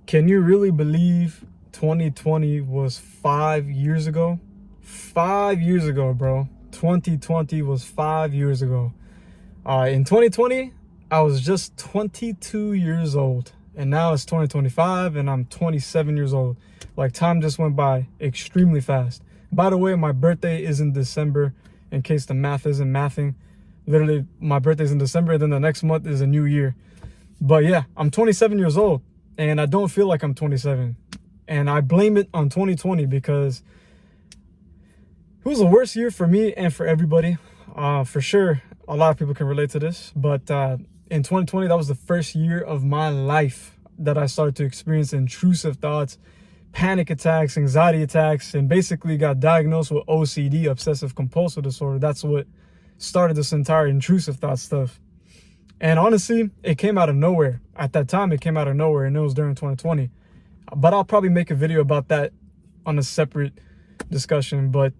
Can you really believe 2020 was 5 years ago? 5 years ago, bro. 2020 was 5 years ago. In 2020, I was just 22 years old. And now it's 2025 and I'm 27 years old. Like, time just went by extremely fast. By the way, my birthday is in December, in case the math isn't mathing. Literally, my birthday's in December, then the next month is a new year. But yeah, I'm 27 years old. And I don't feel like I'm 27. And I blame it on 2020 because it was the worst year for me and for everybody. For sure, a lot of people can relate to this. But in 2020, that was the first year of my life that I started to experience intrusive thoughts, panic attacks, anxiety attacks, and basically got diagnosed with OCD, obsessive compulsive disorder. That's what started this entire intrusive thought stuff. And honestly, it came out of nowhere. At that time, it came out of nowhere, and it was during 2020. But I'll probably make a video about that on a separate discussion. But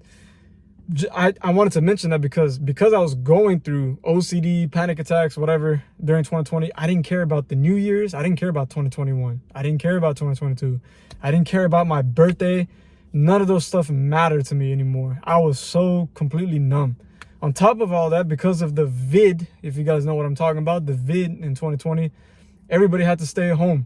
I wanted to mention that because I was going through OCD, panic attacks, whatever, during 2020, I didn't care about the New Year's. I didn't care about 2021. I didn't care about 2022. I didn't care about my birthday. None of those stuff mattered to me anymore. I was so completely numb. On top of all that, because of the vid, if you guys know what I'm talking about, the vid in 2020, everybody had to stay at home.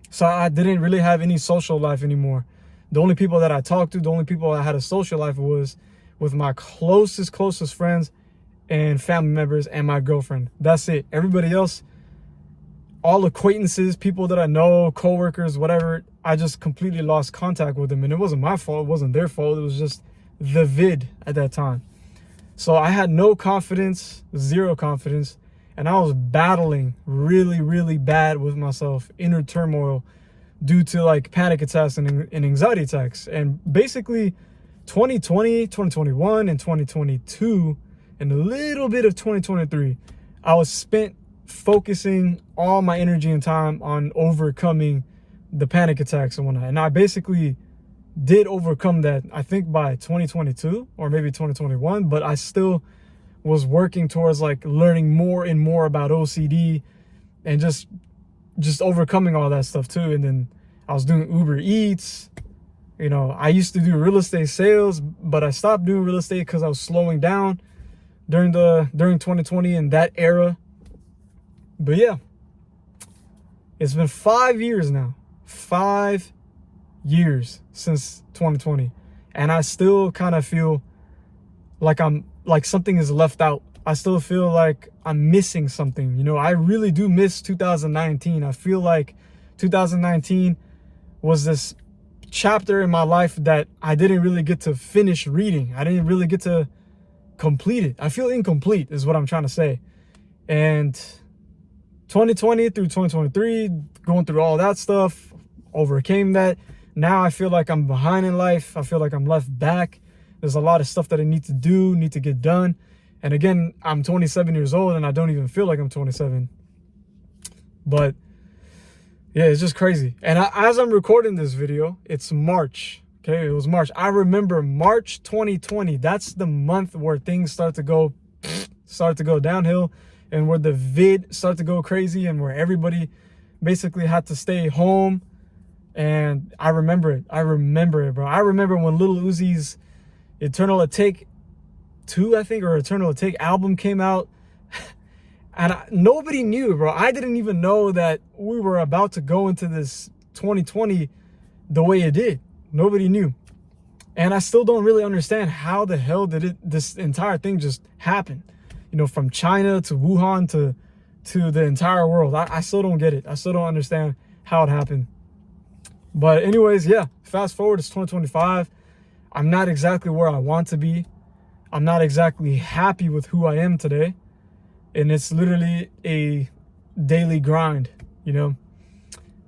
So I didn't really have any social life anymore. The only people that I talked to, the only people I had a social life was with my closest friends and family members and my girlfriend. That's it. Everybody else, all acquaintances, people that I know, coworkers, whatever, I just completely lost contact with them. And it wasn't my fault. It wasn't their fault. It was just the vid at that time. So I had no confidence, zero confidence, and I was battling really, really bad with myself, inner turmoil, due to like panic attacks and anxiety attacks. And basically 2020, 2021, and 2022, and a little bit of 2023, I was spent focusing all my energy and time on overcoming the panic attacks and whatnot. And I basically did overcome that, I think, by 2022 or maybe 2021, but I still was working towards like learning more and more about OCD and just overcoming all that stuff too. And then I was doing Uber Eats. You know, I used to do real estate sales, but I stopped doing real estate because I was slowing down during 2020 and that era. But yeah, it's been 5 years now. 5 years since 2020, and I still kind of feel like something is left out. I still feel like I'm missing something. You know, I really do miss 2019. I feel like 2019 was this chapter in my life that I didn't really get to finish reading. I didn't really get to complete it. I feel incomplete is what I'm trying to say. And 2020 through 2023, going through all that stuff, overcame that. Now I feel like I'm behind in life. I feel like I'm left back. There's a lot of stuff that I need to do, need to get done. And again, I'm 27 years old and I don't even feel like I'm 27. But yeah, it's just crazy. And as I'm recording this video, it's March. Okay, it was March. I remember March 2020. That's the month where things start to go downhill, and where the vid started to go crazy, and where everybody basically had to stay home. And I remember it, bro. I remember when Lil Uzi's Eternal Atake 2, I think, or Eternal Atake album came out. And nobody knew, bro. I didn't even know that we were about to go into this 2020 the way it did. Nobody knew. And I still don't really understand how the hell did this entire thing just happen. You know, from China to Wuhan to the entire world. I still don't get it. I still don't understand how it happened. But anyways, yeah, fast forward, it's 2025. I'm not exactly where I want to be. I'm not exactly happy with who I am today. And it's literally a daily grind, you know.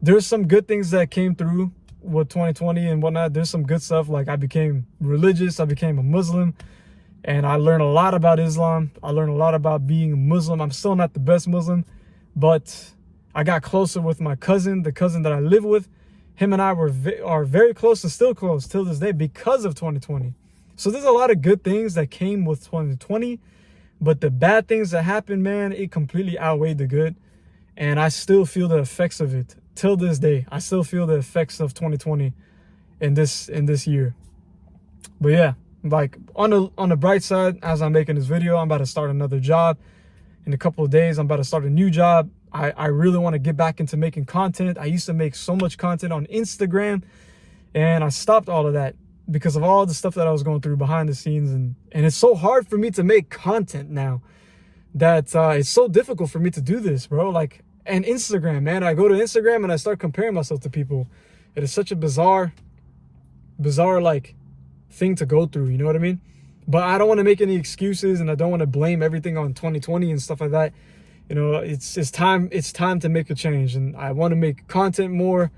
There's some good things that came through with 2020 and whatnot. There's some good stuff, like I became religious. I became a Muslim. And I learned a lot about Islam. I learned a lot about being a Muslim. I'm still not the best Muslim, but I got closer with my cousin, the cousin that I live with. Him and I are very close and still close till this day because of 2020. So there's a lot of good things that came with 2020, but the bad things that happened, man, it completely outweighed the good. And I still feel the effects of it till this day. I still feel the effects of 2020 in this year. But yeah, like on the bright side, as I'm making this video, I'm about to start another job in a couple of days. I'm about to start a new job. I really want to get back into making content. I used to make so much content on Instagram, and I stopped all of that because of all the stuff that I was going through behind the scenes. And it's so hard for me to make content now that it's so difficult for me to do this, bro. Like, and Instagram, man, I go to Instagram and I start comparing myself to people. It is such a bizarre like thing to go through, you know what I mean? But I don't want to make any excuses, and I don't want to blame everything on 2020 and stuff like that. You know, it's time to make a change, and I want to make content more.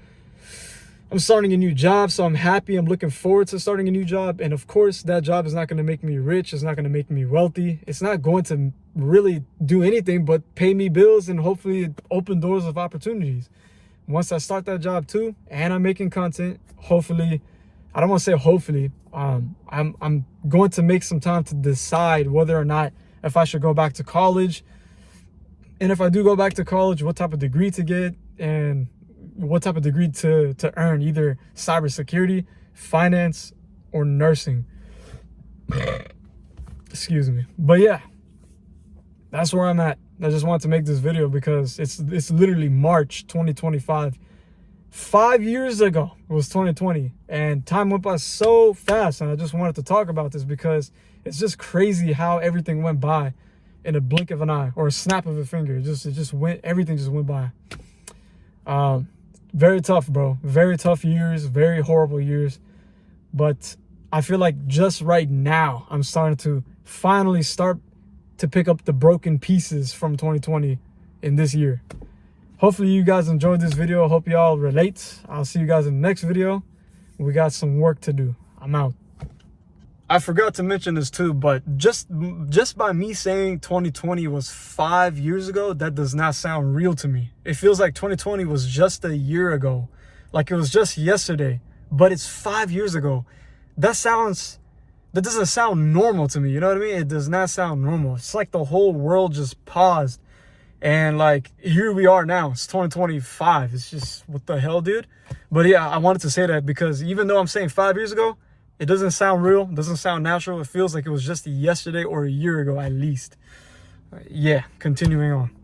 I'm starting a new job, so I'm happy. I'm looking forward to starting a new job. And of course, that job is not going to make me rich. It's not going to make me wealthy. It's not going to really do anything but pay me bills and hopefully open doors of opportunities. Once I start that job too, and I'm making content, hopefully, I don't want to say hopefully, I'm going to make some time to decide whether or not if I should go back to college. And if I do go back to college, what type of degree to get and what type of degree to earn, either cybersecurity, finance, or nursing. Excuse me. But yeah, that's where I'm at. I just wanted to make this video because it's literally March 2025. 5 years ago it was 2020, and time went by so fast. And I just wanted to talk about this because it's just crazy how everything went by in a blink of an eye or a snap of a finger. Everything just went by. Very tough, bro. Very tough years, very horrible years. But I feel like just right now, I'm starting to finally start to pick up the broken pieces from 2020 in this year. Hopefully you guys enjoyed this video. I hope y'all relate. I'll see you guys in the next video. We got some work to do. I'm out. I forgot to mention this too, but just by me saying 2020 was 5 years ago, that does not sound real to me. It feels like 2020 was just a year ago, like it was just yesterday, but it's 5 years ago. That doesn't sound normal to me, you know what I mean? It does not sound normal. It's like the whole world just paused, and like here we are now. It's 2025. It's just, what the hell, dude? But yeah, I wanted to say that because even though I'm saying 5 years ago, it doesn't sound real. It doesn't sound natural. It feels like it was just yesterday or a year ago at least. Yeah, continuing on.